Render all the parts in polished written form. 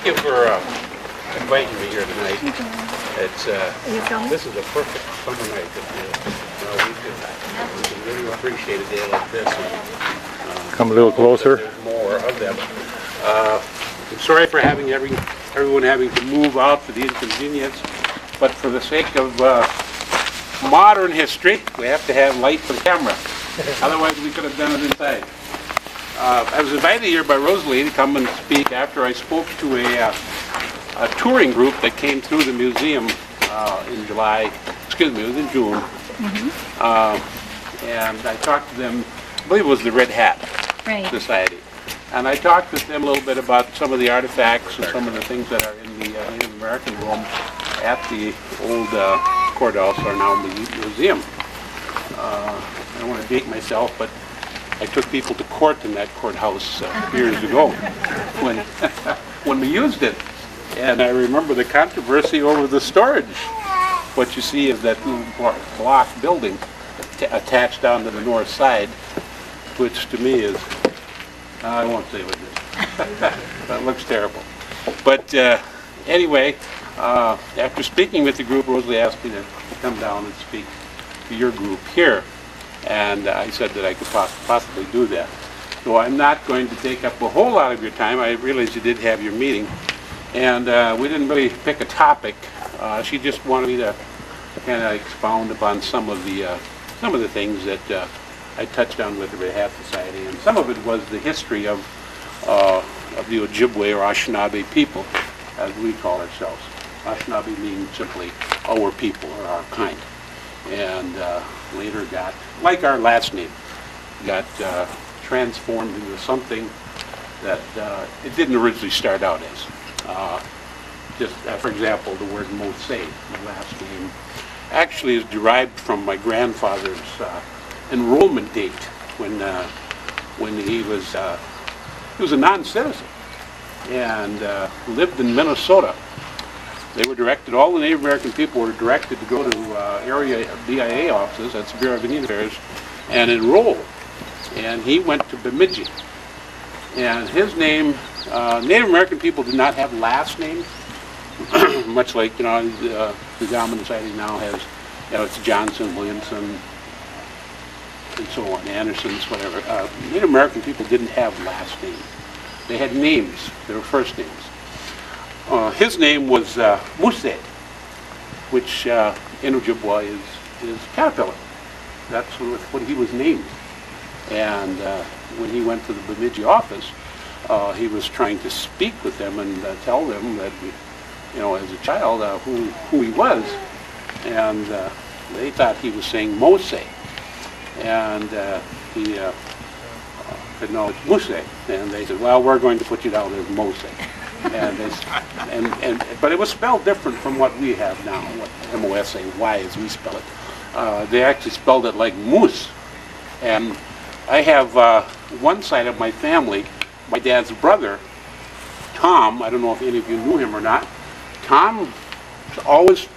you for inviting me here tonight. It's this is a perfect summer night. We really appreciate a day like this. Come a little closer. There's more of them. I'm sorry for everyone having to move out for the inconvenience, but for the sake of modern history, we have to have light for the camera. Otherwise, we could have done it inside. I was invited here by Rosalie to come and speak after I spoke to a touring group that came through the museum in July. Excuse me, it was in June. And I talked to them. I believe it was the Red Hat Society. And I talked with them a little bit about some of the artifacts and some of the things that are in the Native American room at the old courthouse or now museum. I don't want to date myself, but I took people to court in that courthouse years ago when we used it. And I remember the controversy over the storage. What you see is that little block building attached down to the north side, which to me is, I won't say what it is. That looks terrible. But anyway, after speaking with the group, Rosalie asked me to come down and speak to your group here. And I said that I could possibly do that. So I'm not going to take up a whole lot of your time. I realize you did have your meeting. And we didn't really pick a topic. She just wanted me to kind of expound upon some of the things that I touched on with the Red Hat Society. And some of it was the history of the Ojibwe or Anishinaabe people, as we call ourselves. Anishinaabe means simply our people or our kind. And later got, like our last name, got transformed into something that it didn't originally start out as. Just for example, the word Mosay, my last name, actually is derived from my grandfather's enrollment date when he was a non-citizen and lived in Minnesota. They were directed, all the Native American people were directed to go to area BIA offices, that's the Bureau of Indian Affairs, and enroll. And he went to Bemidji. And his name, Native American people did not have last names, much like, the Gammon Society now has, it's Johnson, Williamson, and so on, Andersons, whatever. Native American people didn't have last names. They had names, they were first names. His name was Mosay, which in Ojibwe is caterpillar. That's what he was named. And when he went to the Bemidji office, he was trying to speak with them and tell them that, as a child, who he was. And they thought he was saying Mosay. And he said, no, it's Mosay. And they said, well, we're going to put you down as Mosay. But it was spelled different from what we have now, what M-O-S-A-Y as we spell it. They actually spelled it like moose. And I have one side of my family, my dad's brother, Tom, I don't know if any of you knew him or not, Tom always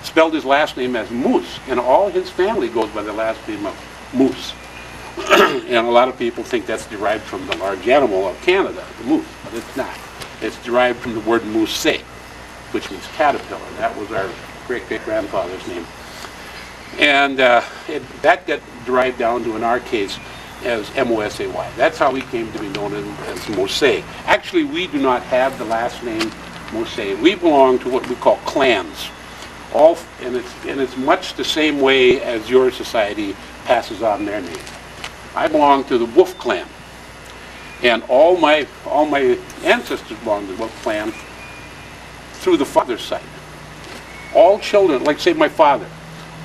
spelled his last name as Moose, and all his family goes by the last name of Moose. And a lot of people think that's derived from the large animal of Canada, the moose, but it's not. It's derived from the word Mosay, which means caterpillar. That was our great-great-grandfather's name. And that got derived down to, in our case, as M-O-S-A-Y. That's how he came to be known as Mosay. Actually, we do not have the last name Mosay. We belong to what we call clans. And it's much the same way as your society passes on their name. I belong to the Wolf clan. And all my ancestors belonged to the Wolf clan through the father's side. All children, like say my father,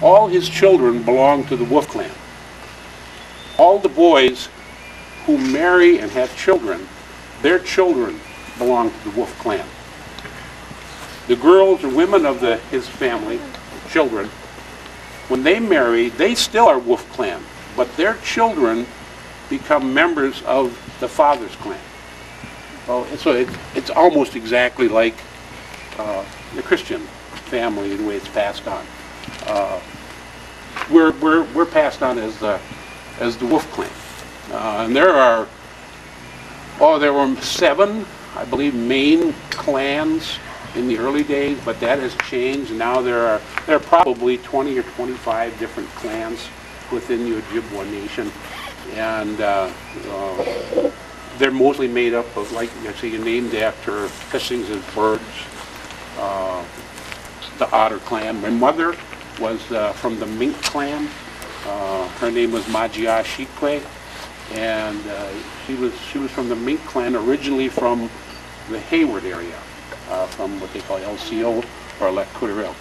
all his children belong to the Wolf clan. All the boys who marry and have children, their children belong to the Wolf clan. The girls or women of his family, children, when they marry, they still are Wolf clan, but their children become members of the father's clan. So it's almost exactly like the Christian family, the way it's passed on. We're passed on as the Wolf clan, and there were 7 I believe, main clans in the early days, but that has changed. Now there are probably 20 or 25 different clans within the Ojibwe nation, and they're mostly made up of, like I say, named after such things as birds. The Otter clan. My mother was from the Mink clan. Her name was Ojibwe, and she was from the Mink clan, originally from the Hayward area, from what they call LCO or Lac Courteau.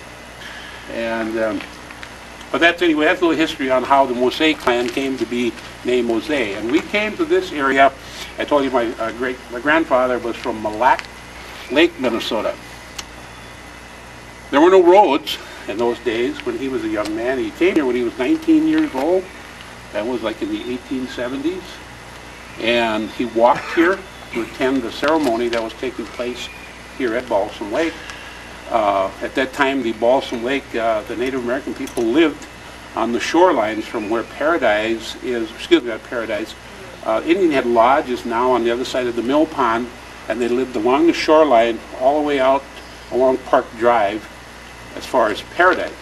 And but that's anyway. That's a little history on how the Mosay clan came to be named Mosay. And we came to this area. I told you my grandfather was from Mille Lacs Lake, Minnesota. There were no roads in those days when he was a young man. He came here when he was 19 years old. That was like in the 1870s. And he walked here to attend the ceremony that was taking place here at Balsam Lake. At that time, the Balsam Lake, the Native American people lived on the shorelines from where Paradise is, not Paradise, Indian Head Lodge is now on the other side of the mill pond, and they lived along the shoreline all the way out along Park Drive as far as Paradise.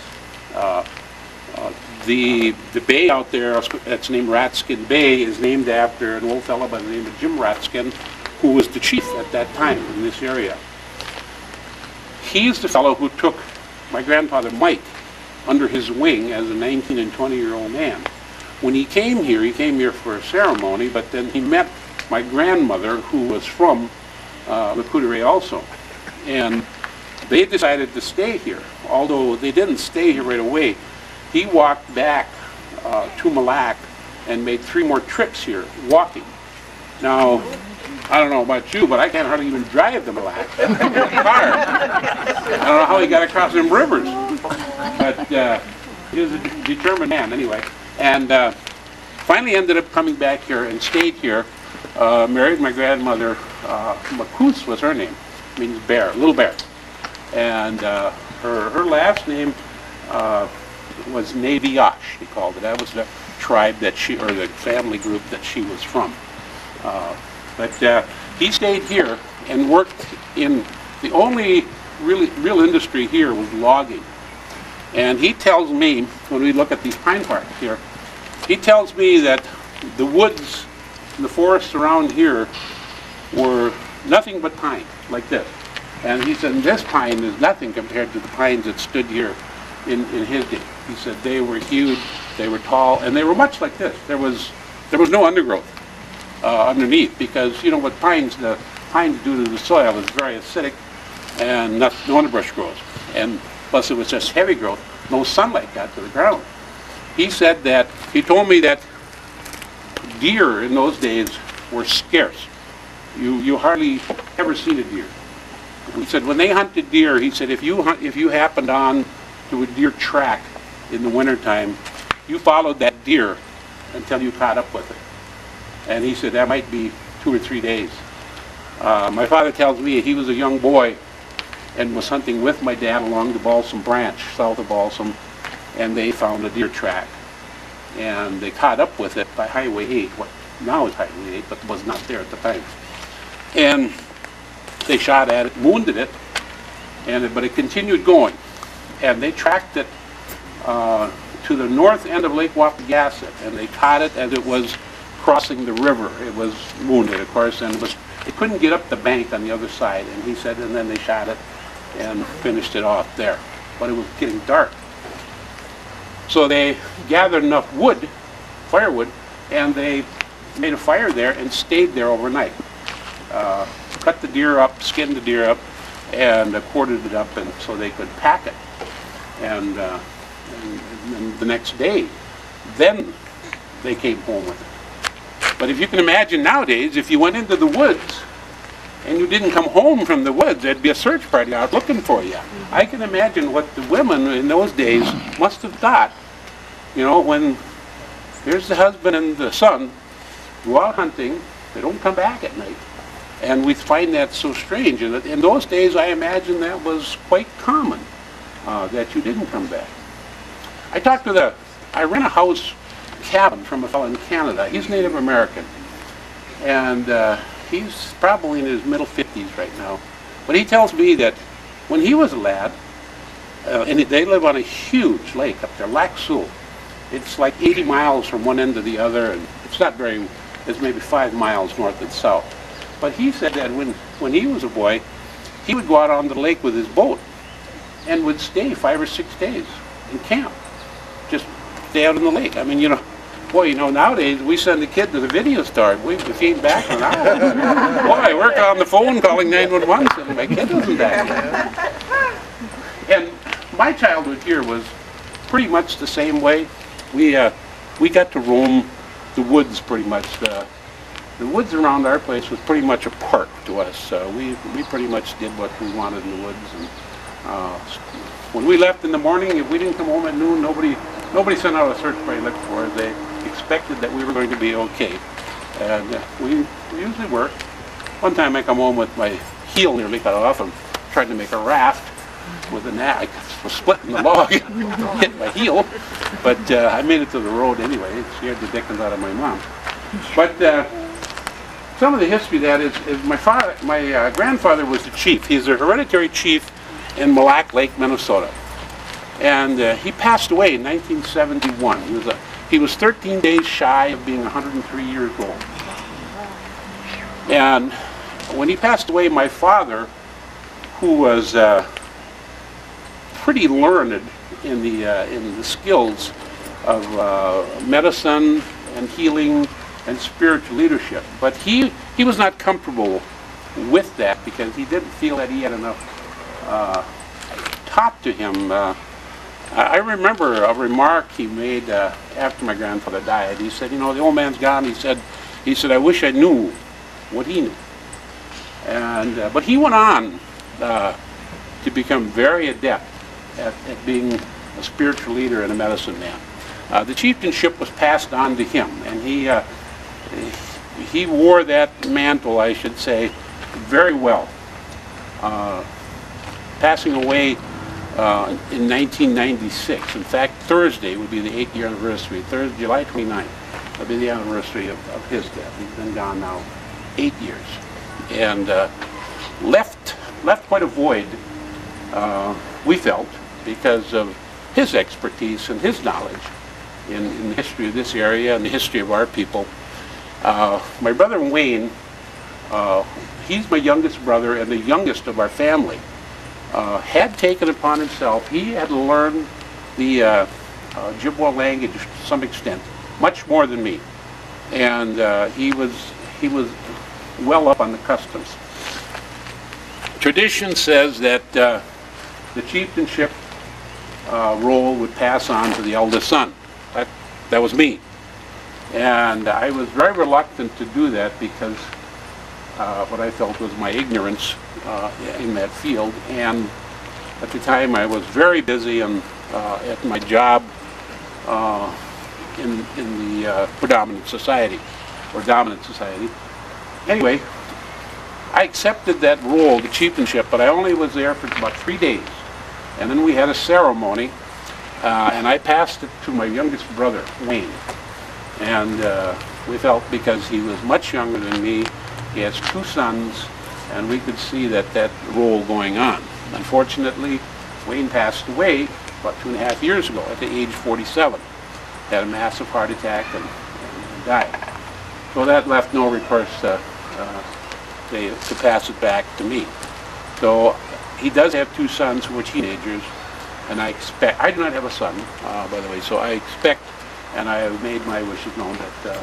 The bay out there, that's named Ratskin Bay, is named after an old fellow by the name of Jim Ratskin, who was the chief at that time in this area. He's the fellow who took my grandfather Mike under his wing as a 19 and 20-year-old man. When he came here for a ceremony, but then he met my grandmother, who was from Lac Courteau also. And they decided to stay here, although they didn't stay here right away. He walked back to Mille Lacs and made 3 more trips here, walking. Now, I don't know about you, but I can't hardly even drive the Mille Lacs in a car. I don't know how he got across them rivers, but he was a determined man anyway. And finally ended up coming back here and stayed here. Married my grandmother, Macouse was her name, means bear, little bear. And her last name was Naviosh, he called it. That was the tribe that she, or the family group that she was from. But he stayed here and worked in, the only real industry here was logging. And he tells me, when we look at these pine parks here, he tells me that the woods and the forests around here were nothing but pine, like this. And he said, this pine is nothing compared to the pines that stood here in his day. He said they were huge, they were tall, and they were much like this. There was no undergrowth underneath, because you know what pines, the pines due to the soil is very acidic, and no underbrush grows. And plus it was just heavy growth, no sunlight got to the ground. He said that, he told me that deer in those days were scarce. You hardly ever seen a deer. He said when they hunted deer, he said if you happened on to a deer track in the wintertime, you followed that deer until you caught up with it. And he said that might be 2 or 3 days. My father tells me he was a young boy and was hunting with my dad along the Balsam Branch, south of Balsam, and they found a deer track. And they caught up with it by Highway 8, what now is Highway 8, but was not there at the time. And they shot at it, wounded it, but it continued going. And they tracked it to the north end of Lake Wapagasset, and they caught it as it was crossing the river. It was wounded, of course, and it couldn't get up the bank on the other side. And he said, and then they shot it and finished it off there. But it was getting dark. So they gathered enough wood, firewood, and they made a fire there and stayed there overnight. Cut the deer up, skinned the deer up, and quartered it up, and so they could pack it. And the next day, then they came home with it. But if you can imagine nowadays, if you went into the woods and you didn't come home from the woods, there'd be a search party out looking for you. I can imagine what the women in those days must have thought, you know, when there's the husband and the son go out hunting, they don't come back at night. And we find that so strange. And in those days, I imagine that was quite common, that you didn't come back. I rent a house cabin from a fellow in Canada. He's Native American. And he's probably in his middle 50s right now. But he tells me that when he was a lad, and they live on a huge lake up there, Lac Seul. It's like 80 miles from one end to the other, and it's not very, it's maybe 5 miles north and south. But he said that when he was a boy, he would go out on the lake with his boat and would stay 5 or 6 days and camp. Just stay out in the lake. I mean, you know, boy, you know, nowadays we send a kid to the video store. We came back in an hour. Boy, I work on the phone calling 911 and my kid wasn't back yet. And my childhood here was pretty much the same way. We got to roam the woods pretty much. The woods around our place was pretty much a park to us. We pretty much did what we wanted in the woods. And when we left in the morning, if we didn't come home at noon, nobody sent out a search party to look for us. They expected that we were going to be okay, and we usually were. One time I come home with my heel nearly cut off and tried to make a raft with a net. I was splitting the log, hit my heel, but I made it to the road anyway. It scared the dickens out of my mom. But some of the history of that is my grandfather was the chief. He's a hereditary chief in Mille Lacs Lake, Minnesota. And he passed away in 1971. He was 13 days shy of being 103 years old. And when he passed away, my father, who was pretty learned in the skills of medicine and healing and spiritual leadership, but he was not comfortable with that because he didn't feel that he had enough taught to him. I remember a remark he made after my grandfather died. He said, you know, the old man's gone. He said, I wish I knew what he knew. And but he went on to become very adept at being a spiritual leader and a medicine man. The chieftainship was passed on to him, and he wore that mantle, I should say, very well. Passing away in 1996. In fact, Thursday would be the 8th-year anniversary. Thursday, July 29th, would be the anniversary of his death. He's been gone now 8 years, and left quite a void. We felt, because of his expertise and his knowledge in the history of this area and the history of our people. My brother Wayne, he's my youngest brother and the youngest of our family, had taken upon himself. He had learned the Ojibwe language to some extent, much more than me, and he was well up on the customs. Tradition says that the chieftainship role would pass on to the eldest son. That was me. And I was very reluctant to do that because what I felt was my ignorance in that field. And at the time I was very busy at my job in the predominant society, or dominant society. Anyway, I accepted that role, the chieftainship, but I only was there for about 3 days. And then we had a ceremony, and I passed it to my youngest brother, Wayne. And we felt, because he was much younger than me, he has 2 sons, and we could see that role going on. Unfortunately, Wayne passed away about 2.5 years ago at the age 47. Had a massive heart attack and died. So that left no recourse to pass it back to me. So he does have 2 sons who are teenagers, and I do not have a son, by the way, so I expect, and I have made my wishes known, that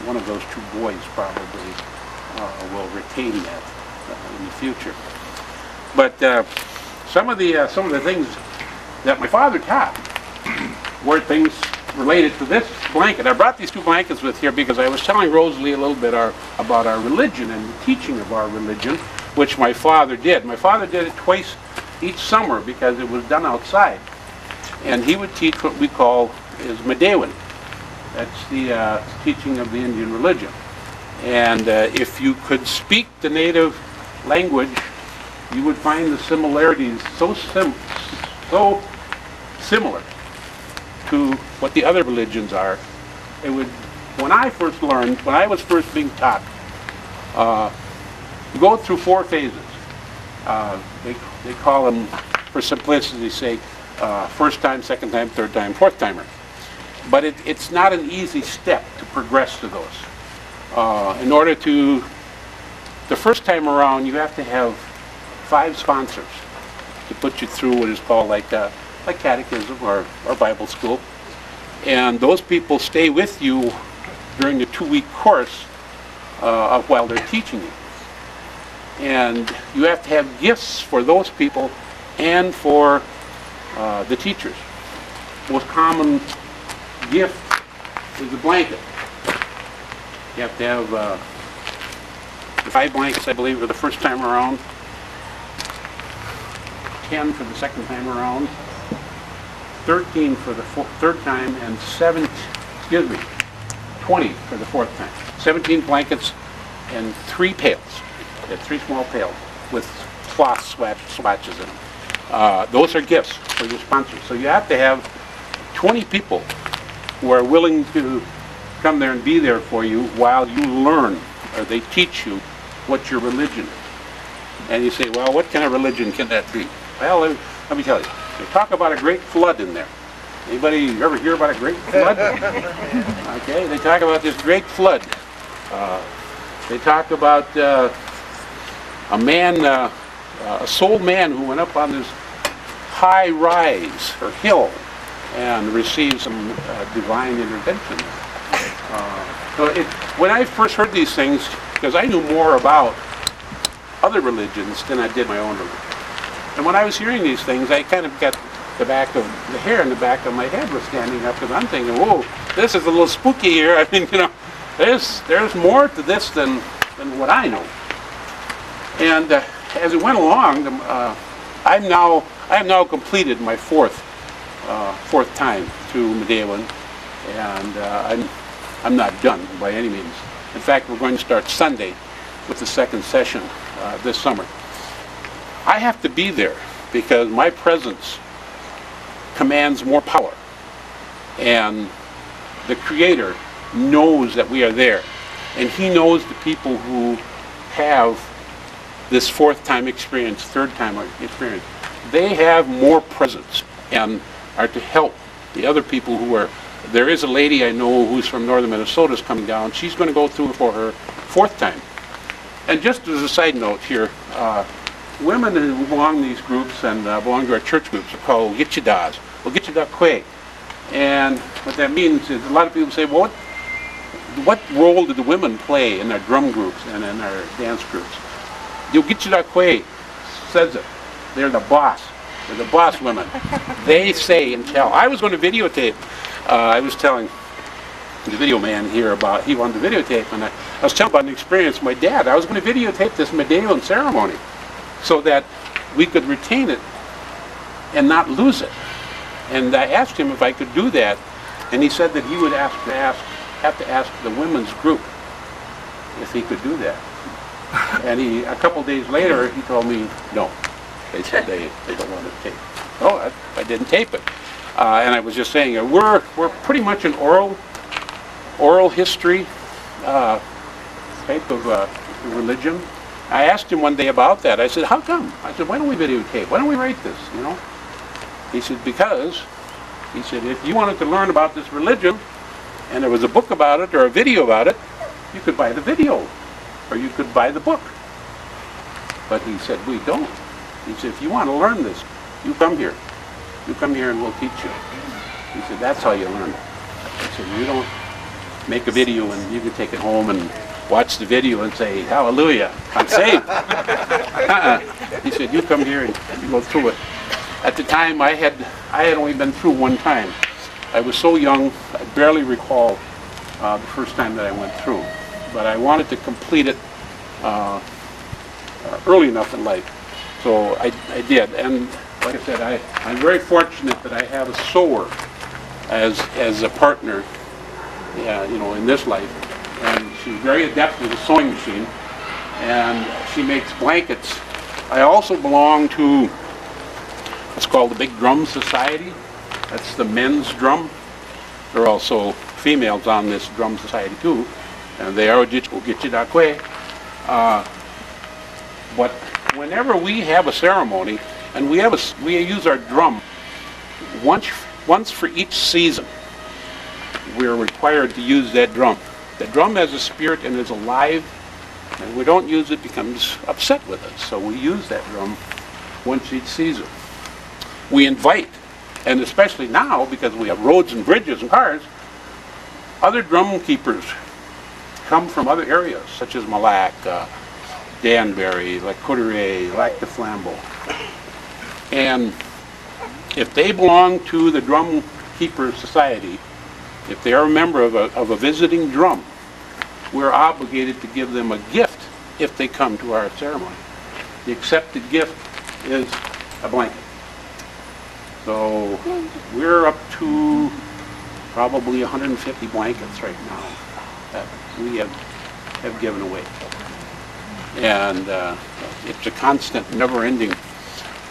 one of those 2 boys probably will retain that in the future. But some of the things that my father taught were things related to this blanket. I brought these 2 blankets with here because I was telling Rosalie a little bit about our religion and the teaching of our religion, which my father did. My father did it twice each summer because it was done outside. And he would teach what we call is Medewin. That's the teaching of the Indian religion. And if you could speak the native language, you would find the similarities so similar to what the other religions are. It would, when I was first being taught You go through 4 phases. They call them, for simplicity's sake, first time, second time, third time, fourth timer. But it's not an easy step to progress to those. In order to, the first time around, you have to have 5 sponsors to put you through what is called like catechism or Bible school. And those people stay with you during the 2-week course while they're teaching you. And you have to have gifts for those people and for the teachers. Most common gift is a blanket. You have to have 5 blankets, I believe, for the first time around, 10 for the second time around, 13 for the third time, and 20 for the fourth time. 17 blankets and 3 pails. You have 3 small pails with cloth swatches in them. Those are gifts for your sponsors. So you have to have 20 people who are willing to come there and be there for you while you learn, or they teach you what your religion is. And you say, well, what kind of religion can that be? Well, let me tell you. They talk about a great flood in there. Anybody ever hear about a great flood? Okay, they talk about this great flood. They talk about a man, a soul man who went up on this high rise or hill and received some divine intervention. When I first heard these things, because I knew more about other religions than I did my own religion. And when I was hearing these things, I kind of got the hair in the back of my head was standing up, because I'm thinking, whoa, this is a little spooky here. I mean, there's more to this than what I know. And as it went along, I have now completed my fourth time through Medewan, and I'm not done by any means. In fact, we're going to start Sunday with the second session this summer. I have to be there because my presence commands more power, and the Creator knows that we are there, and He knows the people who have this fourth time experience, third time experience. They have more presence and are to help the other people who are. There is a lady I know who's from northern Minnesota is coming down. She's going to go through for her fourth time. And just as a side note here, women who belong to these groups and belong to our church groups are called Gichidas, or Gichidakwe. And what that means is a lot of people say, well, what role did the women play in our drum groups and in our dance groups? The Gichidakwe says it. They're the boss. They're the boss women. They say and tell. I was going to videotape. I was telling the video man here about, he wanted to videotape, and I was telling about an experience with my dad. I was going to videotape this Medewan ceremony so that we could retain it and not lose it. And I asked him if I could do that, and he said that he would have to ask the women's group if he could do that. And a couple days later, he told me, no. They said they don't want to tape. Oh, I didn't tape it. And I was just saying, we're pretty much an oral history type of religion. I asked him one day about that. I said, how come? I said, why don't we videotape? Why don't we write this, you know? He said, because, he said, if you wanted to learn about this religion, and there was a book about it or a video about it, you could buy the video, or you could buy the book. But he said, we don't. He said, if you want to learn this, you come here. You come here and we'll teach you. He said, that's how you learn it. He said, you don't make a video and you can take it home and watch the video and say, hallelujah, I'm saved. He said, you come here and you go through it. At the time, I had only been through one time. I was so young, I barely recall the first time that I went through. But I wanted to complete it early enough in life. So I did. And like I said, I'm very fortunate that I have a sewer as a partner, in this life. And she's very adept with a sewing machine, and she makes blankets. I also belong to what's called the Big Drum Society. That's the men's drum. There are also females on this drum society too, and they are Ojibwe. But whenever we have a ceremony, and we use our drum once for each season, we're required to use that drum. The drum has a spirit and is alive, and we don't use it, it becomes upset with us. So we use that drum once each season. We invite, and especially now, because we have roads and bridges and cars, other drum keepers come from other areas, such as Mille Lacs, Danbury, Lac Courrier, Lac de Flambeau. And if they belong to the Drum Keeper Society, if they are a member of a visiting drum, we're obligated to give them a gift if they come to our ceremony. The accepted gift is a blanket. So we're up to probably 150 blankets right now that we have given away. And it's a constant, never-ending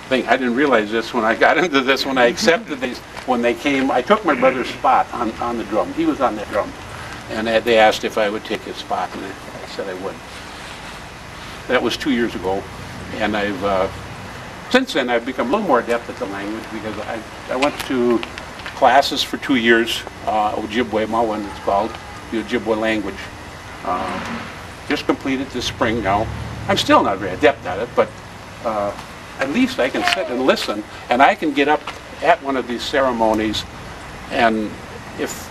thing. I didn't realize this when I got into this, when I accepted these, when they came. I took my brother's spot on the drum. He was on that drum. And they asked if I would take his spot, and I said I would. That was 2 years ago. And since then, I've become a little more adept at the language, because I went to classes for 2 years, Ojibwe, Mawan it's called, the Ojibwe language. Just completed this spring now. I'm still not very adept at it, but at least I can sit and listen, and I can get up at one of these ceremonies, and if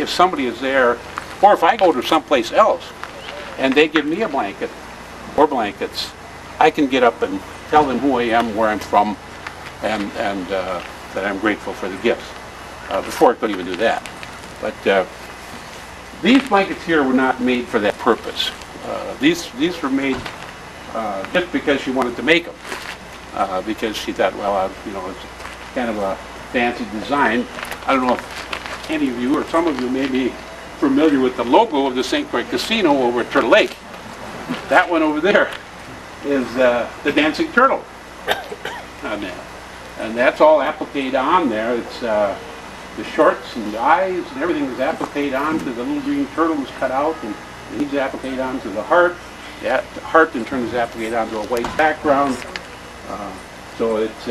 somebody is there, or if I go to someplace else, and they give me a blanket, or blankets, I can get up and tell them who I am, where I'm from, and that I'm grateful for the gifts. Before I could even do that. But these blankets here were not made for that purpose. These were made just because she wanted to make them. Because she thought, well, it's kind of a fancy design. I don't know if any of you or some of you may be familiar with the logo of the St. Croix Casino over at Turtle Lake. That one over there is the dancing turtle on there. And that's all appliqued on there. It's the shorts and the eyes and everything is appliqued onto the little green turtle was cut out, and he's appliqued onto the heart. The heart in turn is appliqued onto a white background. So it's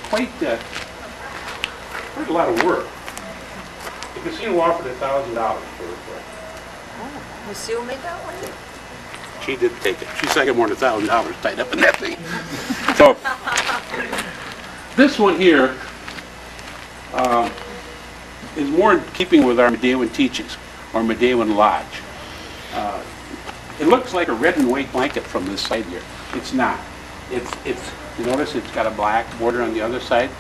quite a lot of work. The casino offered $1,000 for it. Oh, Lucille made that one? She did take it. She said I got more than $1,000 tied up in that thing. So this one here is more in keeping with our Medewan teachings, or Medewan Lodge. It looks like a red and white blanket from this side here. It's not. It's you notice it's got a black border on the other side,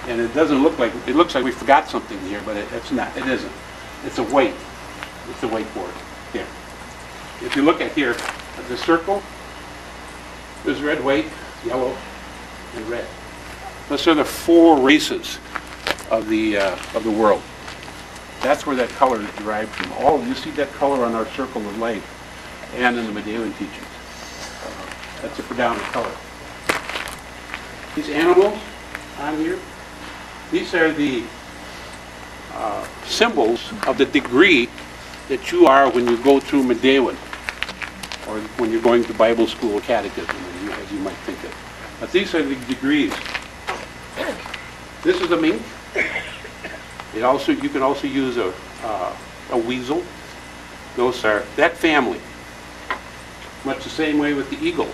and it doesn't look like, it looks like we forgot something here, but it's not. It isn't. It's a white. It's a white border here. If you look at here, at the circle, there's red, white, yellow, and red. Those are the four races of the world. That's where that color is derived from. You see that color on our circle of life and in the Medewan teachings. That's a predominant color. These animals on here, these are the symbols of the degree that you are when you go through Medewan, or when you're going to Bible school or catechism, as you might think of. But these are the degrees. This is a mink. You can also use a weasel. Those are that family. Much the same way with the eagle.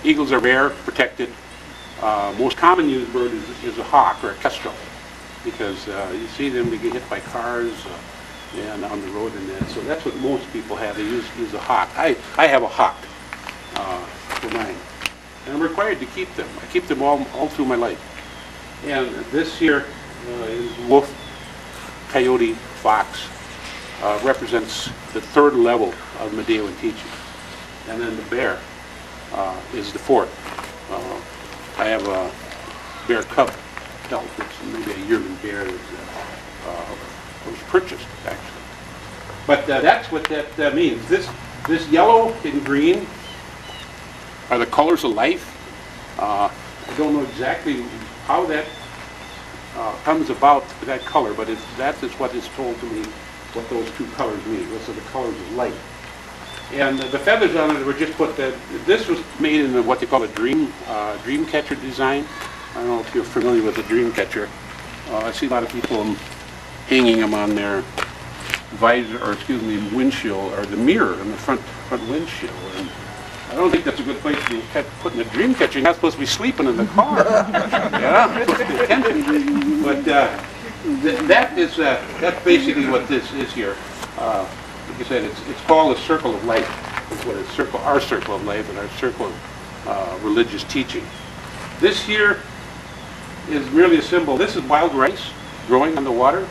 Eagles are rare, protected. Most common used bird is a hawk or a kestrel, because you see them, they get hit by cars and on the road and that. So that's what most people have. They use a hawk. I have a hawk for mine, and I'm required to keep them. I keep them all through my life. And this here is wolf, coyote, fox. Represents the third level of Medewan teaching. And then the bear is the fourth. I have a bear cub pelt. It's maybe a yearling bear that was purchased, actually. But that's what that means. This yellow and green are the colors of life. I don't know exactly how that comes about, that color, but that is what is told to me, what those two colors mean. Those are the colors of life. And the feathers on it were just put this was made in what they call a dream catcher design. I don't know if you're familiar with the dream catcher. I see a lot of people hanging them on their visor, or excuse me, windshield, or the mirror in the front windshield. And I don't think that's a good place to be putting a dream catcher. You're not supposed to be sleeping in the car. Yeah, it's supposed to be attention. But that's basically what this is here. Like I said, it's called a circle of life. It's what it's our circle of life and our circle of religious teaching. This here is merely a symbol. This is wild rice growing on the water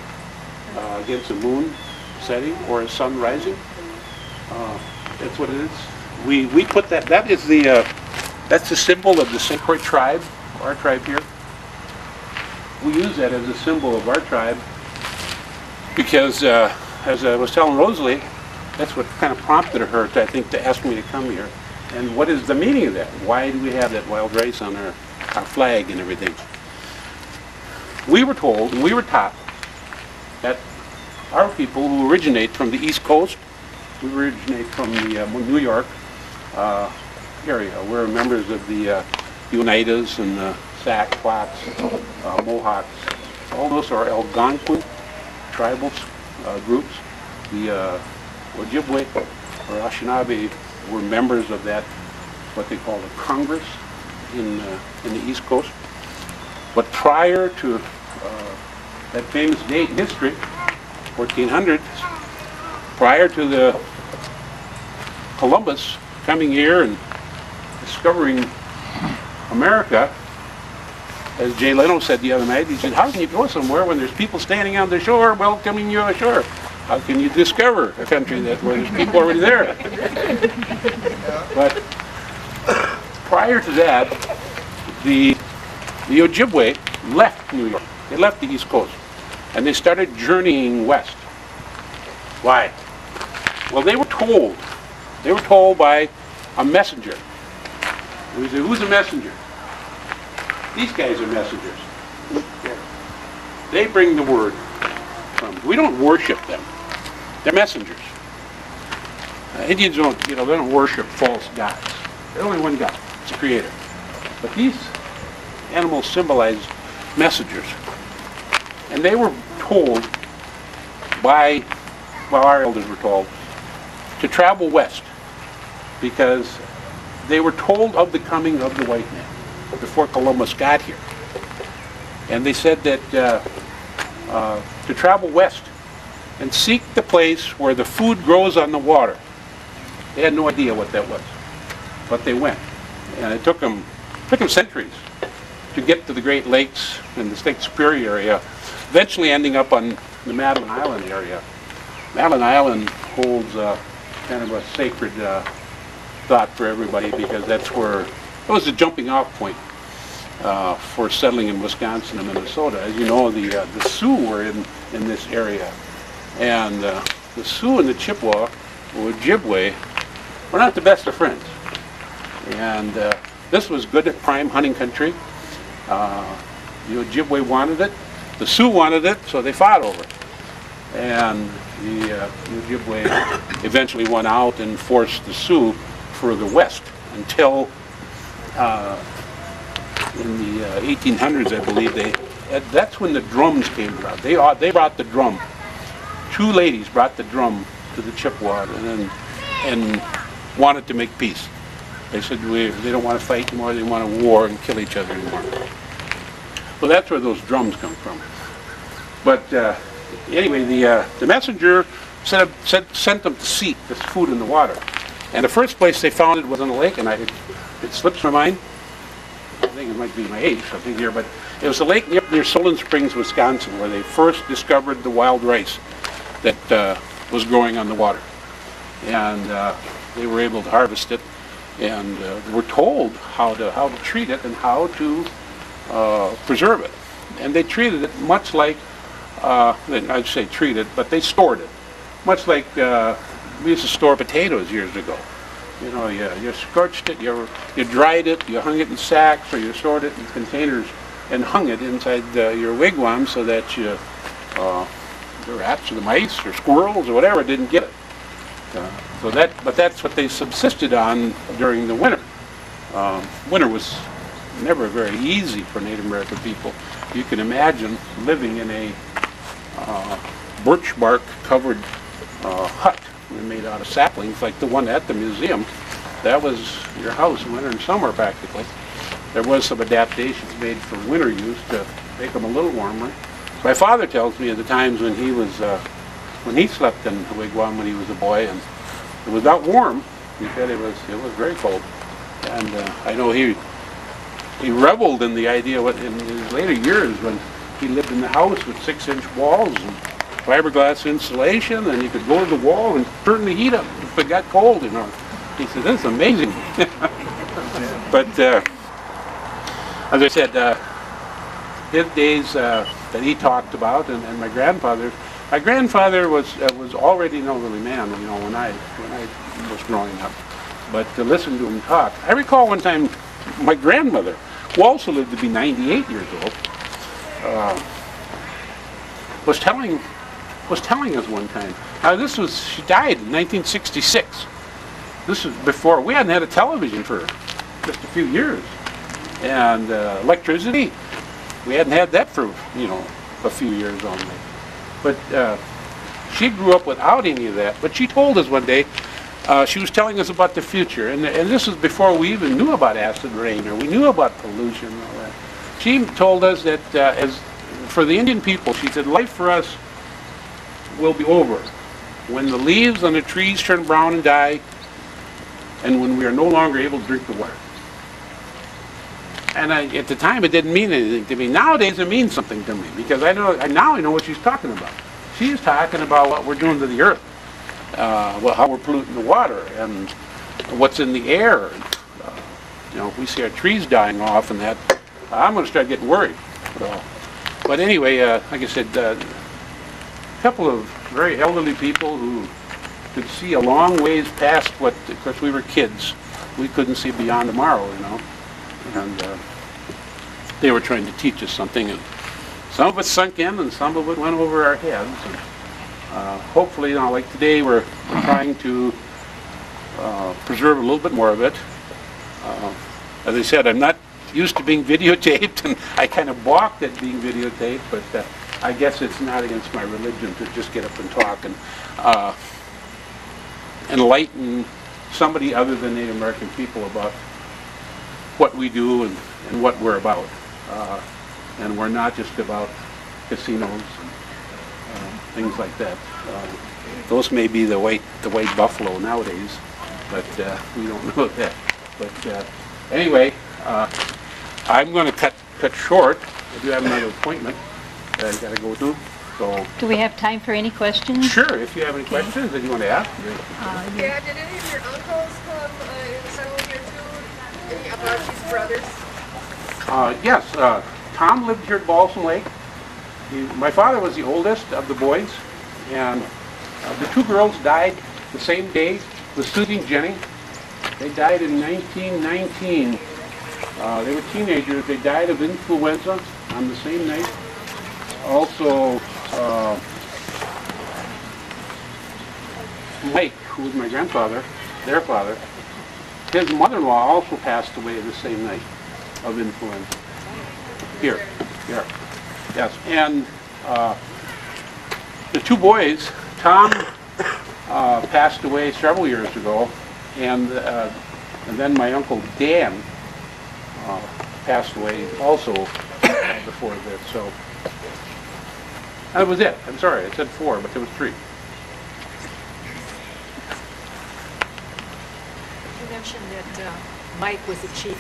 against the moon setting or a sun rising. That's what it is. We put that is that's the symbol of the St. Croix tribe, our tribe here. We use that as a symbol of our tribe because, as I was telling Rosalie, that's what kind of prompted her to, I think, to ask me to come here. And what is the meaning of that? Why do we have that wild rice on our flag and everything? We were told, and we were taught, that our people who originate from the East Coast, we originate from the New York area. We're members of the Oneidas and the Sac, Quats, Mohawks. All those are Algonquin tribal groups. The Ojibwe or Anishinaabe were members of that, what they call the Congress in the East Coast. But prior to that famous date in history, 1400s, prior to the Columbus coming here and discovering America, as Jay Leno said the other night, he said, how can you go somewhere when there's people standing on the shore welcoming you ashore? How can you discover a country where there's people already there? But prior to that, the Ojibwe left New York. They left the East Coast, and they started journeying west. Why? Well, they were told by a messenger. And we said, who's a messenger? These guys are messengers. They bring the word from. We don't worship them. They're messengers. Indians they don't worship false gods. There's only one God. It's the Creator. But these animals symbolize messengers. And they were told our elders were told, to travel west because they were told of the coming of the white man before Columbus got here. And they said that to travel west and seek the place where the food grows on the water. They had no idea what that was, but they went. And it took them centuries to get to the Great Lakes and the Lake Superior area, eventually ending up on the Madeline Island area. Madeline Island holds kind of a sacred thought for everybody because that's where it was the jumping off point for settling in Wisconsin and Minnesota. As you know, the Sioux were in this area, and the Sioux and the Chippewa, or Ojibwe, were not the best of friends. And this was good prime hunting country. The Ojibwe wanted it, the Sioux wanted it, so they fought over it. And the Ojibwe eventually went out and forced the Sioux further west until in the 1800s, I believe, that's when the drums came around. They brought the drum. Two ladies brought the drum to the Chippewa and wanted to make peace. They said they don't want to fight anymore, they want to war and kill each other anymore. So that's where those drums come from. But anyway, the messenger sent them to seek this food in the water. And the first place they found it was on a lake, and it slips my mind. I think it might be my age, something here, but it was a lake near Solon Springs, Wisconsin, where they first discovered the wild rice that was growing on the water. And they were able to harvest it, and they were told how to treat it and how to preserve it. And they treated it much like, I'd say treated, but they stored it. Much like we used to store potatoes years ago. You know, you scorched it, you dried it, you hung it in sacks, or you stored it in containers and hung it inside your wigwam so that the rats or the mice or squirrels or whatever didn't get it. But that's what they subsisted on during the winter. Winter was never very easy for Native American people. You can imagine living in a birch bark covered hut made out of saplings like the one at the museum. That was your house winter and summer practically. There was some adaptations made for winter use to make them a little warmer. My father tells me of the times when he slept in a wigwam when he was a boy, and it was not warm. He said it was very cold. And I know he reveled in the idea in his later years when he lived in the house with 6-inch walls and fiberglass insulation, and he could go to the wall and turn the heat up if it got cold, you know. He said, "This is amazing." But as I said, his days that he talked about, and my grandfather was already an elderly man, you know, when I was growing up. But to listen to him talk, I recall one time my grandmother, who also lived to be 98 years old, was telling us one time. She died in 1966. This was before, we hadn't had a television for just a few years. And electricity, we hadn't had that for, you know, a few years only. But she grew up without any of that. But she told us one day, she was telling us about the future. And this was before we even knew about acid rain or we knew about pollution and all that. She told us that as for the Indian people, she said, life for us will be over when the leaves on the trees turn brown and die, and when we are no longer able to drink the water. And at the time, it didn't mean anything to me. Nowadays, it means something to me because I know what she's talking about. She's talking about what we're doing to the earth, how we're polluting the water, and what's in the air. You know, if we see our trees dying off and that, I'm going to start getting worried. But anyway, like I said, a couple of very elderly people who could see a long ways past what, of course, we were kids. We couldn't see beyond tomorrow, you know. And they were trying to teach us something. And some of it sunk in and some of it went over our heads. And, hopefully, you know, like today, we're trying to preserve a little bit more of it. As I said, I'm not used to being videotaped, and I kind of balked at being videotaped, but I guess it's not against my religion to just get up and talk and enlighten somebody other than Native American people about what we do and what we're about. And we're not just about casinos and things like that. Those may be the white buffalo nowadays, but we don't know that. But anyway, I'm going to cut short. I do have another appointment that I've got to go to. So, do we have time for any questions? Sure, if you have any questions that you want to ask. Yeah, did any of your uncles come and settle here too? Any of Archie's brothers? Yes, Tom lived here at Balsam Lake. My father was the oldest of the boys, and the two girls died the same day with Susie and Jenny. They died in 1919. They were teenagers. They died of influenza on the same night. Also, Mike, who was my grandfather, their father, his mother-in-law also passed away the same night of influenza. Here. Yes. And the two boys, Tom passed away several years ago, and then my uncle Dan passed away also before this. So that was it. I'm sorry, I said 4, but there was 3. You mentioned that Mike was the chief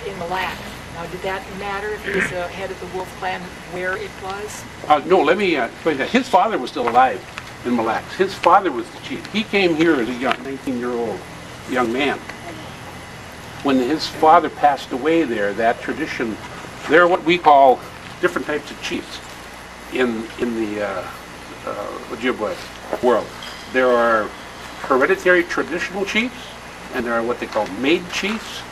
in Mille Lacs. Now, did that matter if he was the head of the Wolf clan, where it was? No, let me explain that. His father was still alive in Mille Lacs. His father was the chief. He came here as a young 19-year-old young man. When his father passed away there, that tradition, they're what we call different types of chiefs in the Ojibwe world. There are hereditary traditional chiefs, and there are what they call made chiefs.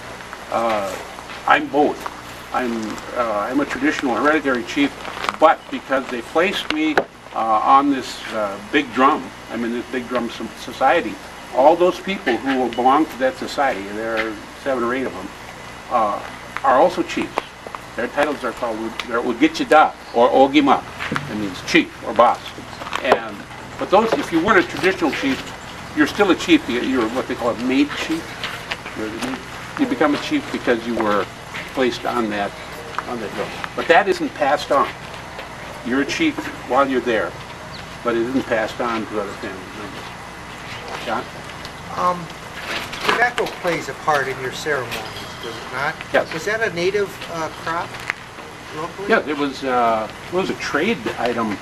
I'm both. I'm a traditional hereditary chief, but because they placed me on this big drum, I'm in this big drum society all those people who belong to that society, there are 7 or 8 of them, are also chiefs. Their titles are called Ugitchida or Ogima. It means chief or boss. But those, if you weren't a traditional chief, you're still a chief. You're what they call a made chief. You become a chief because you were placed on that hill. But that isn't passed on. You're a chief while you're there, but it isn't passed on to other family members. John? Tobacco plays a part in your ceremonies, does it not? Yes. Was that a native crop locally? Yeah, it was a trade item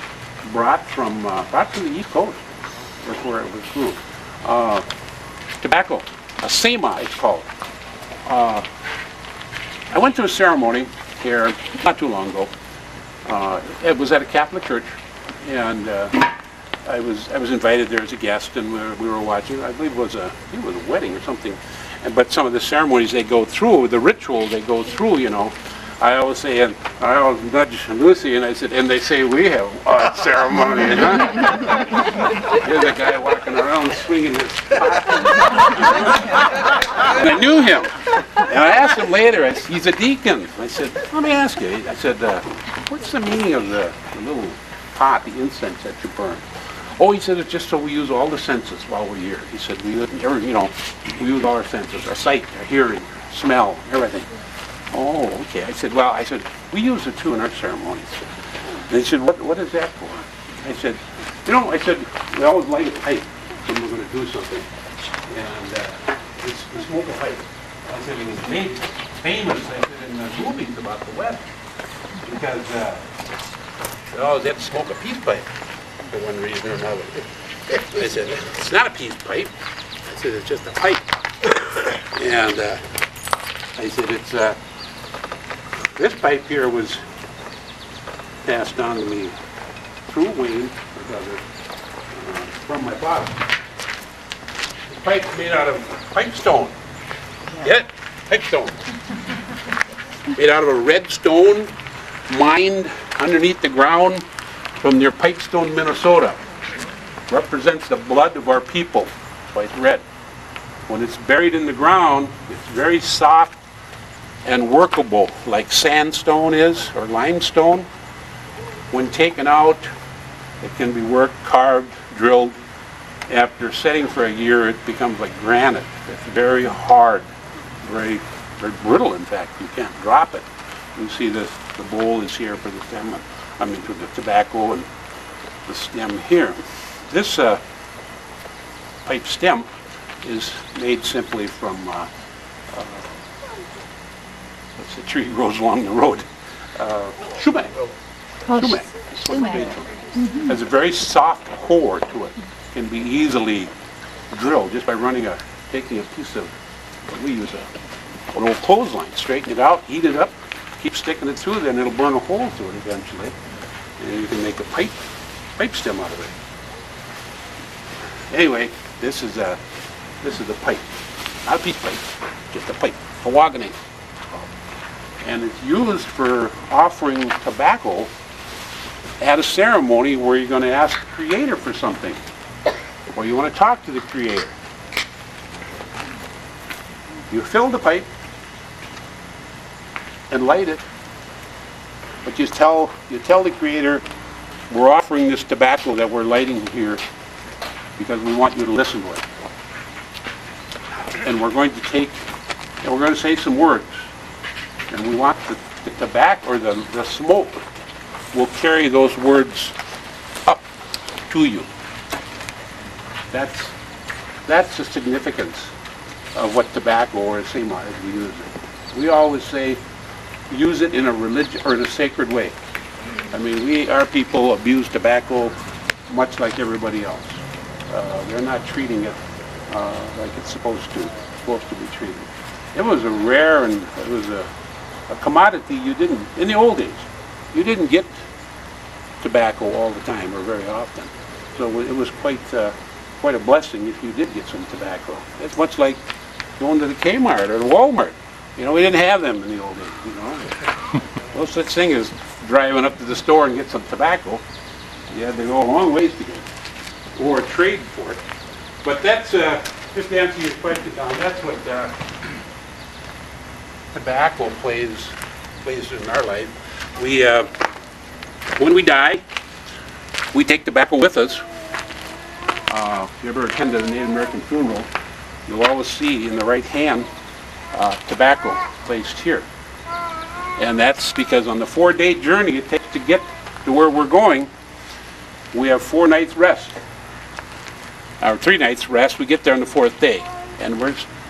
brought from the East Coast. That's where it was grew. Tobacco, a sema it's called. I went to a ceremony here not too long ago. It was at a Catholic church, and I was invited there as a guest, and we were watching. I believe it was a wedding or something. But some of the ceremonies they go through, the ritual they go through, you know. I always say, and I always nudge Lucy, and I said, and they say we have a ceremony, huh? Here's a guy walking around swinging his pot. And I knew him. And I asked him later, he's a deacon. I said, let me ask you. I said, what's the meaning of the little pot, the incense that you burn? Oh, he said, it's just so we use all the senses while we're here. He said, we use all our senses, our sight, our hearing, smell, everything. Oh, okay. I said, we use it too in our ceremonies. And he said, what is that for? I said, we always light a pipe when we're going to do something. And we smoke a pipe. I said, it was made famous, I said, in the movies about the West. Because they always had to smoke a peace pipe for one reason or another. I said, it's not a peace pipe. I said, it's just a pipe. And I said, this pipe here was passed on to me through Wayne, my brother, from my father. The pipe's made out of pipe stone. Get it? Pipe stone. Made out of a red stone, mined underneath the ground from near Pipestone, Minnesota. Represents the blood of our people. That's why it's red. When it's buried in the ground, it's very soft and workable, like sandstone is, or limestone. When taken out, it can be worked, carved, drilled. After setting for a year, it becomes like granite. It's very hard, very, very brittle, in fact. You can't drop it. You see the bowl is here for the stem, for the tobacco, and the stem here. This pipe stem is made simply from what's the tree grows along the road? Sumac. Sumac. That's what it's made from. Has a very soft core to it. Can be easily drilled just by taking a piece of, we use an old clothesline, straighten it out, heat it up, keep sticking it through there, and it'll burn a hole through it eventually. And you can make a pipe stem out of it. Anyway, this is the pipe. Not a peace pipe, just a pipe, mahogany. And it's used for offering tobacco at a ceremony where you're going to ask the Creator for something, or you want to talk to the Creator. You fill the pipe and light it, but you tell the Creator, we're offering this tobacco that we're lighting here because we want you to listen to it. And we're going to say some words. And we want the tobacco, or the smoke, will carry those words up to you. That's the significance of what tobacco or a sema as we use it. We always say, use it in a religious or in a sacred way. I mean, our people abuse tobacco much like everybody else. They're not treating it like it's supposed to be treated. It was a rare and it was a commodity in the old days, you didn't get tobacco all the time or very often. So it was quite a blessing if you did get some tobacco. It's much like going to the Kmart or the Walmart. We didn't have them in the old days, No such thing as driving up to the store and get some tobacco. You had to go a long ways to get it, or trade for it. But that's just to answer your question, Don, that's what tobacco plays in our life. We, when we die, we take tobacco with us. If you ever attended a Native American funeral, you'll always see in the right hand tobacco placed here. And that's because on the 4-day journey it takes to get to where we're going, we have 4 nights rest. Or 3 nights rest, we get there on the 4th day. And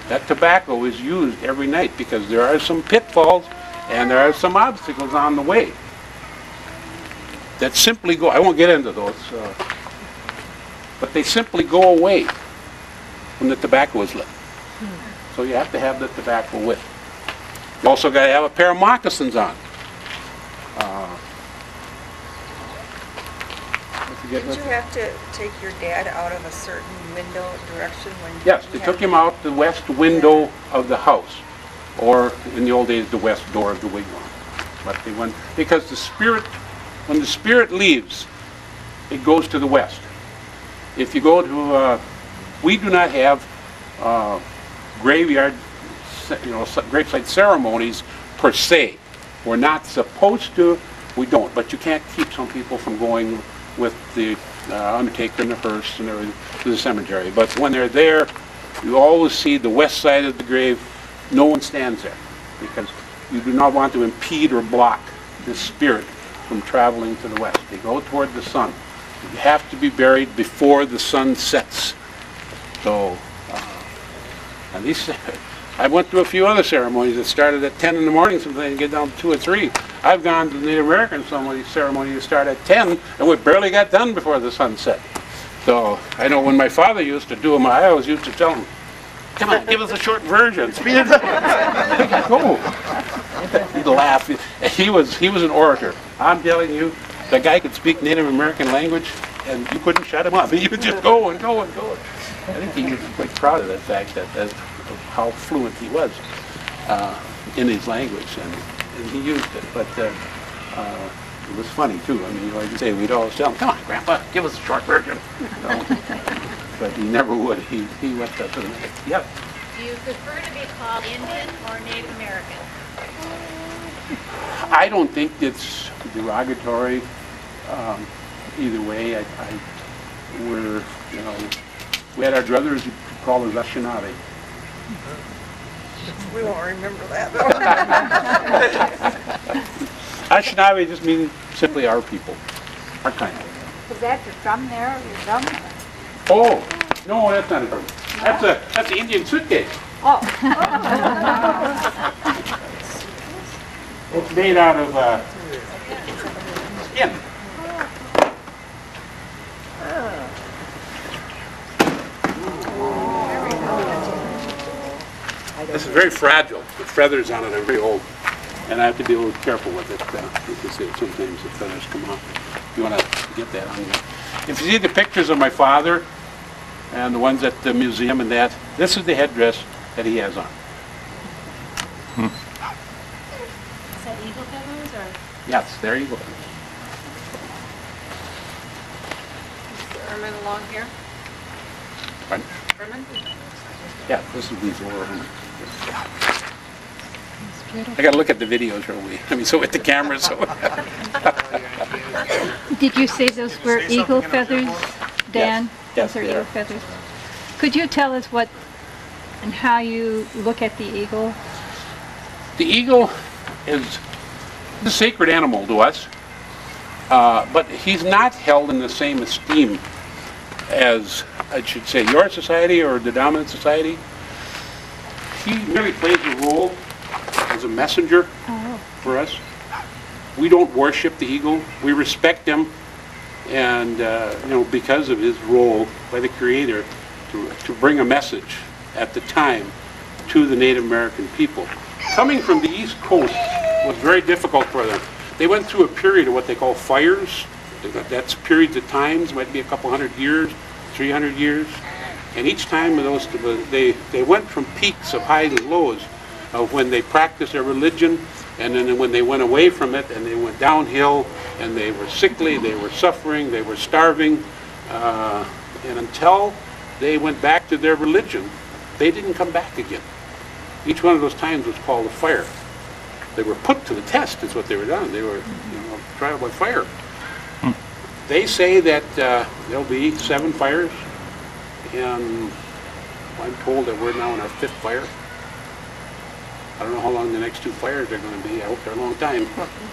that tobacco is used every night because there are some pitfalls and there are some obstacles on the way that simply go, I won't get into those, but they simply go away when the tobacco is lit. So you have to have the tobacco with. You also got to have a pair of moccasins on. Did you have to take your dad out of a certain window direction when? Yes, they took him out the west window of the house, or in the old days, the west door of the wigwam. But they went, because the spirit, when the spirit leaves, it goes to the west. If you go to, we do not have graveyard, gravesite ceremonies per se. We're not supposed to, we don't, but you can't keep some people from going with the undertaker and the hearse and everything to the cemetery. But when they're there, you always see the west side of the grave. No one stands there because you do not want to impede or block the spirit from traveling to the west. They go toward the sun. You have to be buried before the sun sets. So, and these, I went through a few other ceremonies that started at 10 in the morning, sometimes and get down to 2 or 3. I've gone to the Native American ceremony that start at 10, and we barely got done before the sun set. So, I know when my father used to do them, I always used to tell him, come on, give us a short version. Speed it up. Go. He'd laugh. He was an orator. I'm telling you, the guy could speak Native American language, and you couldn't shut him up. He would just go and go and go. I think he was quite proud of that fact, that how fluent he was in his language, and he used it. But it was funny too. I mean, like you say, we'd always tell him, "Come on, Grandpa, give us a short version." But he never would. He went up and yep. Do you prefer to be called Indian or Native American? I don't think it's derogatory either way. We're, we had our druthers who called us Anishinaabe. We won't remember that. Anishinaabe just means simply our people, our kind. Is that your drum there or your drum? Oh, no, that's not a drum. That's an Indian suitcase. Oh. It's made out of skin. This is very fragile. The feathers on it are very old, and I have to be a little careful with it because sometimes the feathers come off. You want to get that on you. If you see the pictures of my father and the ones at the museum and that, this is the headdress that he has on. Is that eagle feathers or? Yes, there you go. Is Ermine along here? Pardon? Ermine? Yeah, this is before. I got to look at the videos, so with the camera. So. Did you say those were eagle feathers, Dan? Yes, Those are they eagle are. feathers. Could you tell us what and how you look at the eagle? The eagle is a sacred animal to us, but he's not held in the same esteem as, I should say, your society or the dominant society. He merely plays a role as a messenger for us. We don't worship the eagle. We respect him, and because of his role by the Creator to bring a message at the time to the Native American people. Coming from the East Coast was very difficult for them. They went through a period of what they call fires. That's periods of times, might be a couple 100 years, 300 years. And each time of those, they went from peaks of highs and lows of when they practiced their religion, and then when they went away from it and they went downhill, and they were sickly, they were suffering, they were starving, and until they went back to their religion, they didn't come back again. Each one of those times was called a fire. They were put to the test, is what they were done. They were, trial by fire. They say that there'll be 7 fires, and I'm told that we're now in our 5th fire. I don't know how long the next 2 fires are going to be. I hope they're a long time,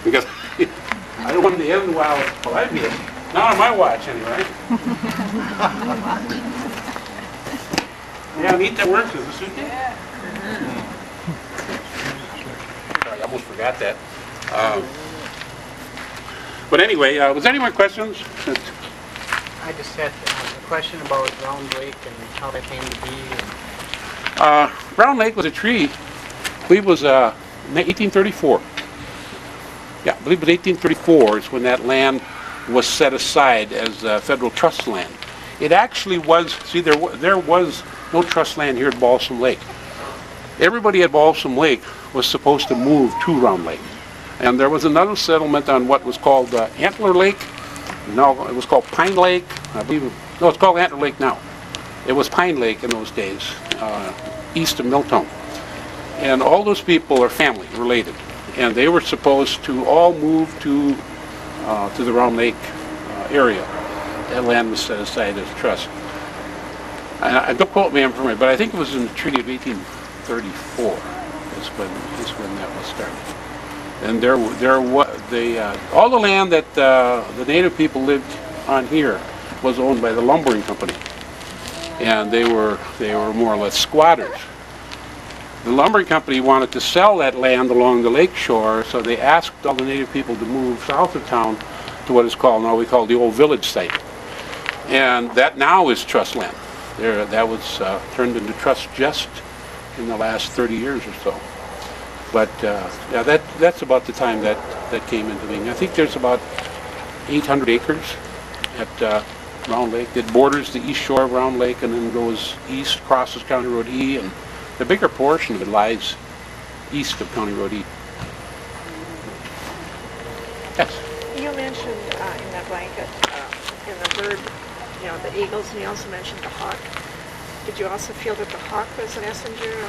because I don't want them to end while I'm here. Not on my watch, anyway. Yeah, meat that works is a suit. Sorry, I almost forgot that. But anyway, was there any more questions? I just had a question about Round Lake and how that came to be. Round Lake was a tree, I believe it was 1834. Yeah, I believe it was 1834 is when that land was set aside as federal trust land. It actually was, see, there was no trust land here at Balsam Lake. Everybody at Balsam Lake was supposed to move to Round Lake. And there was another settlement on what was called Antler Lake. No, it was called Pine Lake. I believe no, it's called Antler Lake now. It was Pine Lake in those days, east of Milltown. And all those people are family related. And they were supposed to all move to the Round Lake area. That land was set aside as trust. I don't quote me on it, but I think it was in the Treaty of 1834 is when that was started. And all the land that the native people lived on here was owned by the lumbering company, and they were more or less squatters. The lumbering company wanted to sell that land along the lake shore, so they asked all the native people to move south of town to what is called now we call the old village site, and that now is trust land. That was turned into trust just in the last 30 years or so. But yeah, that's about the time that came into being. I think there's about 800 acres at Round Lake. It borders the east shore of Round Lake and then goes east, crosses County Road E, and the bigger portion of it lies east of County Road E. Yes? You mentioned in that blanket, in the bird, the eagles, and you also mentioned the hawk. Did you also feel that the hawk was a messenger?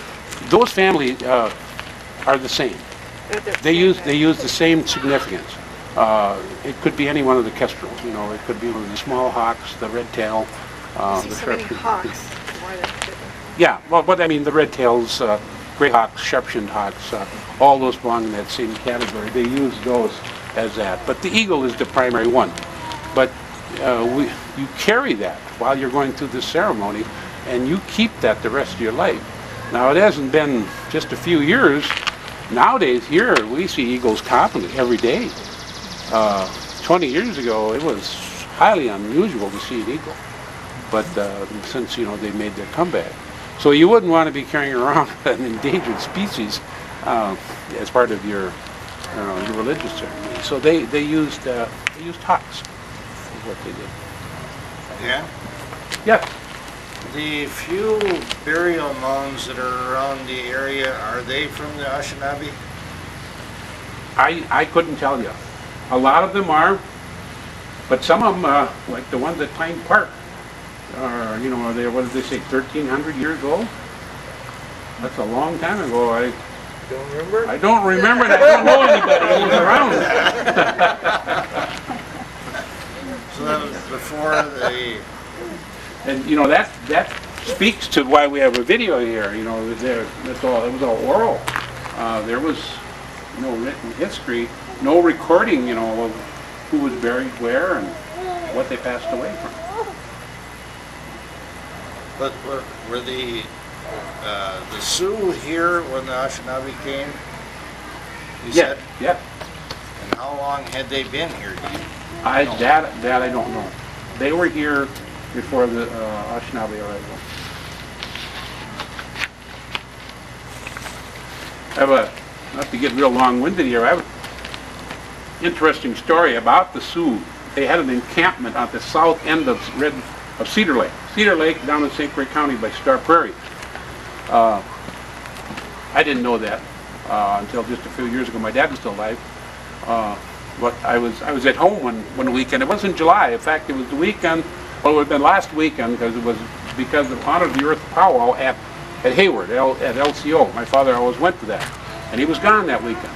Those families are the same. They use the same significance. It could be any one of the kestrels. It could be one of the small hawks, the red tail, the so many hawks. More than yeah, well, but I mean the red tails, gray hawks, sharp-shinned hawks, all those belong in that same category. They use those as that. But the eagle is the primary one. But you carry that while you're going through this ceremony, and you keep that the rest of your life. Now, it hasn't been just a few years. Nowadays, here, we see eagles constantly, every day. 20 years ago, it was highly unusual to see an eagle. But since, they made their comeback. So you wouldn't want to be carrying around an endangered species as part of your religious ceremony. So they used hawks, is what they did. Yeah? Yeah. The few burial mounds that are around the area, are they from the Anishinaabe? I couldn't tell you. A lot of them are, but some of them, like the ones at Pine Park, are, are they, what did they say, 1,300 years old? That's a long time ago. I don't remember that. I don't know anybody who was around. So that was before the... And that speaks to why we have a video here. It was all oral. There was no written history, no recording, of who was buried where and what they passed away from. But were the Sioux here when the Anishinaabe came? You said? Yeah. And how long had they been here? Do you know? That I don't know. They were here before the Anishinaabe arrival. Not to get real long-winded here, I have an interesting story about the Sioux. They had an encampment on the south end of Cedar Lake. Cedar Lake down in St. Croix County by Star Prairie. I didn't know that until just a few years ago. My dad was still alive. But I was at home one weekend. It wasn't July. In fact, it was the weekend. Well, it would have been last weekend because it was because of Honor the Earth powwow at Hayward, at LCO. My father always went to that, and he was gone that weekend.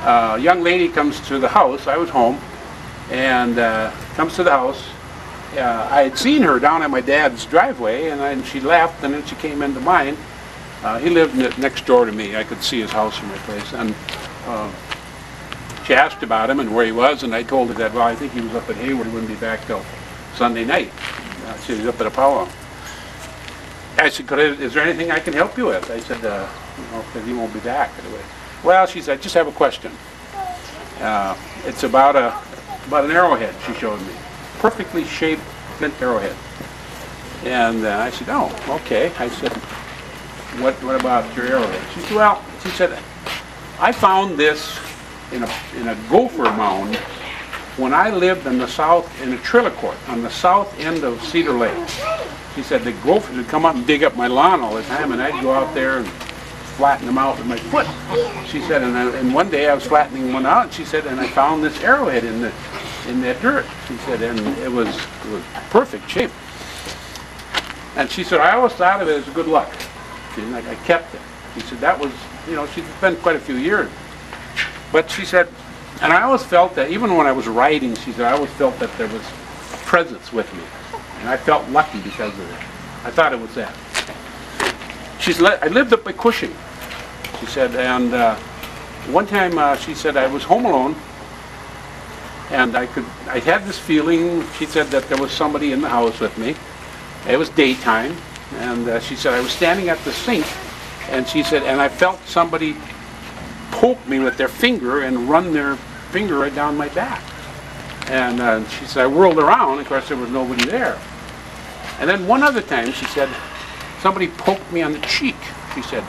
A young lady comes to the house. I was home, and comes to the house. I had seen her down at my dad's driveway, and then she left, and then she came into mine. He lived next door to me. I could see his house from my place, and she asked about him and where he was, and I told her that, well, I think he was up at Hayward. He wouldn't be back till Sunday night. She was up at a powwow. I said, is there anything I can help you with? I said, because he won't be back anyway. Well, she said, I just have a question. It's about an arrowhead, she showed me. Perfectly shaped flint arrowhead. And I said, oh, okay. I said, what about your arrowhead? She said, well, she said, I found this in a gopher mound when I lived in the south, in a trailer court, on the south end of Cedar Lake. She said the gophers would come up and dig up my lawn all the time, and I'd go out there and flatten them out with my foot. She said, and one day I was flattening one out, and she said, and I found this arrowhead in that dirt. She said, and it was perfect shape. And she said, I always thought of it as good luck. And I kept it. She said, that was, she'd spent quite a few years. But she said, and I always felt that, even when I was writing, she said, I always felt that there was presence with me. And I felt lucky because of it. I thought it was that. She said, I lived up by Cushing. She said, and one time she said, I was home alone, and I had this feeling, she said, that there was somebody in the house with me. It was daytime, and she said, I was standing at the sink, and she said, and I felt somebody poke me with their finger and run their finger right down my back. And she said, I whirled around, of course there was nobody there. And then one other time, she said, somebody poked me on the cheek. She said,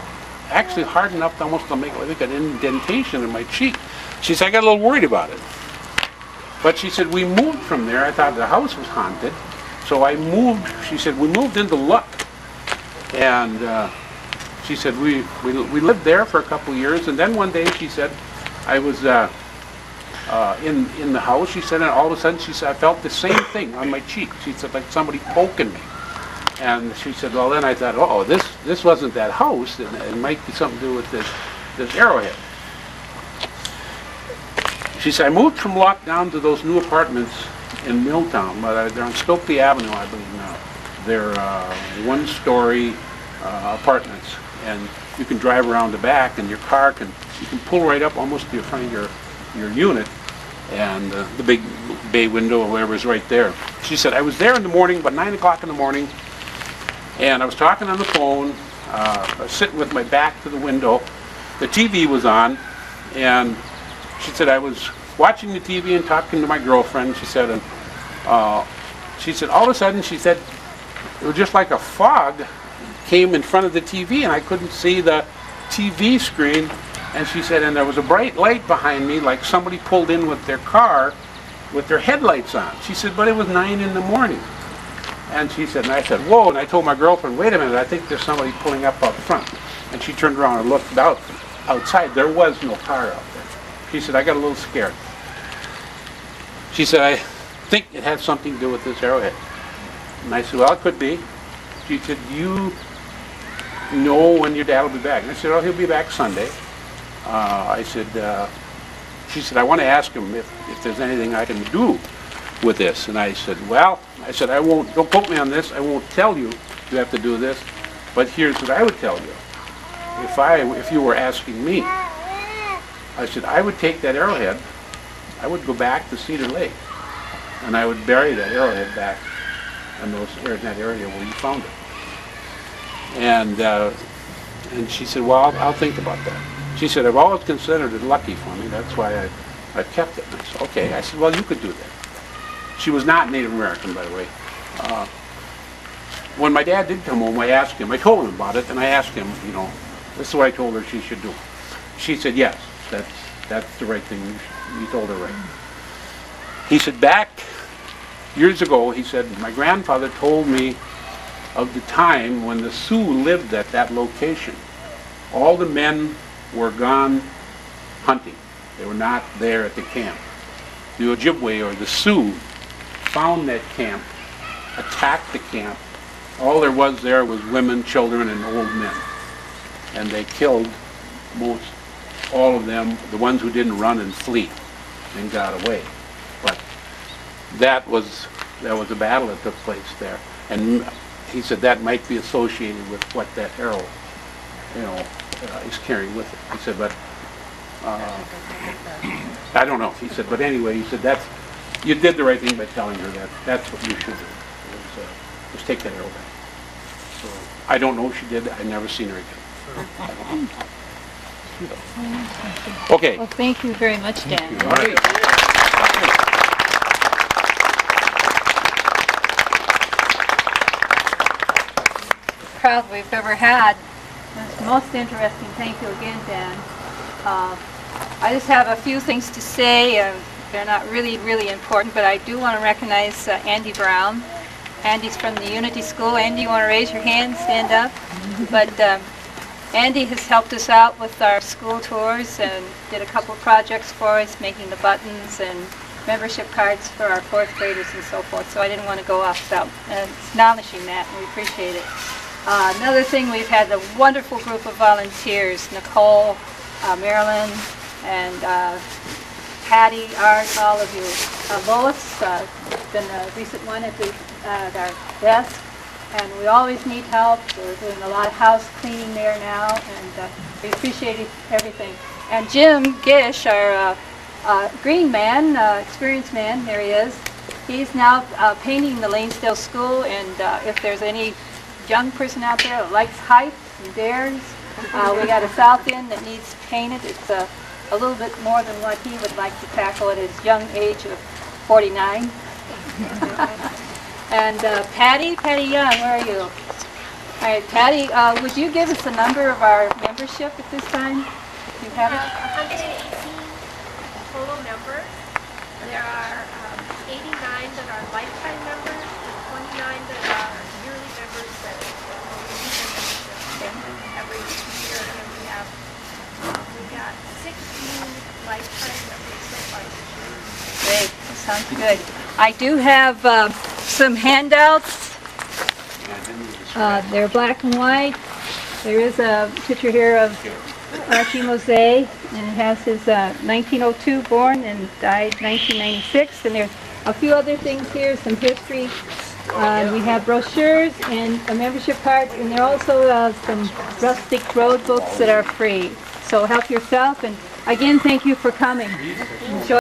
actually hard enough to almost make like an indentation in my cheek. She said, I got a little worried about it. But she said, we moved from there. I thought the house was haunted. So I moved, she said, we moved into Luck. And she said, we lived there for a couple of years. And then one day, she said, I was in the house, she said, and all of a sudden, she said, I felt the same thing on my cheek. She said, like somebody poking me. And she said, well, then I thought, oh, this wasn't that house. It might be something to do with this arrowhead. She said, I moved from Luck down to those new apartments in Milltown, but they're on Stokely Avenue, I believe now. They're one-story apartments, and you can drive around the back, and your car you can pull right up almost to the front of your unit, and the big bay window or whatever is right there. She said, I was there in the morning, about 9 o'clock in the morning, and I was talking on the phone. I was sitting with my back to the window. The TV was on, and she said, I was watching the TV and talking to my girlfriend, she said, and she said, all of a sudden, she said, it was just like a fog came in front of the TV, and I couldn't see the TV screen. And she said, and there was a bright light behind me, like somebody pulled in with their car with their headlights on. She said, but it was 9 in the morning. And she said, and I said, whoa, and I told my girlfriend, wait a minute, I think there's somebody pulling up out front. And she turned around and looked outside. There was no car out there. She said, I got a little scared. She said, I think it had something to do with this arrowhead. And I said, well, it could be. She said, you know when your dad will be back? And I said, oh, he'll be back Sunday. I said, she said, I want to ask him if there's anything I can do with this. And I said, well, I won't, don't quote me on this, I won't tell you you have to do this, but here's what I would tell you. If you were asking me, I said, I would take that arrowhead, I would go back to Cedar Lake, and I would bury that arrowhead back in that area where you found it. And she said, well, I'll think about that. She said, I've always considered it lucky for me. That's why I've kept it. And I said, okay. I said, well, you could do that. She was not Native American, by the way. When my dad did come home, I told him about it, and I asked him, this is what I told her she should do. She said, yes, that's the right thing. You told her right. He said, back years ago, he said, my grandfather told me of the time when the Sioux lived at that location. All the men were gone hunting. They were not there at the camp. The Ojibwe or the Sioux found that camp, attacked the camp, all there was women, children, and old men. And they killed all of them, the ones who didn't run and flee and got away. But that was a battle that took place there. And he said that might be associated with what that arrow, is carrying with it. He said, but I don't know. He said, but anyway, he said you did the right thing by telling her that. That's what you should do. Was take that arrow back. So I don't know if she did. I've never seen her again. Okay. Well, thank you very much, Dan. All right. Crowd we've ever had. It's most interesting. Thank you again, Dan. I just have a few things to say. They're not really important, but I do want to recognize Andy Brown. Andy's from the Unity School. Andy, you want to raise your hand, stand up? But Andy has helped us out with our school tours and did a couple of projects for us, making the buttons and membership cards for our fourth graders and so forth. So I didn't want to go off without acknowledging that, and we appreciate it. Another thing, we've had a wonderful group of volunteers, Nicole, Marilyn, and Patty, Art, all of you. Lois, been a recent one at our desk, and we always need help. We're doing a lot of house cleaning there now, and we appreciate everything. And Jim Gish, our green man, experienced man, there he is. He's now painting the Lanesdale School, and if there's any young person out there that likes height and dares, we got a south end that needs painted. It's a little bit more than what he would like to tackle at his young age of 49. And Patty Young, where are you? All right, Patty, would you give us the number of our membership at this time? You have it? 118 total members. There are 89 that are lifetime members, and 29 that are yearly members that renew their membership every year. And we got 6 new lifetime members so far this year. Great, that sounds good. I do have some handouts. They're black and white. There is a picture here of Archie Mosay, and it has his 1902 born and died 1996. And there's a few other things here, some history. We have brochures and a membership card, and there are also some rustic road books that are free. So help yourself, and again, thank you for coming. Enjoy.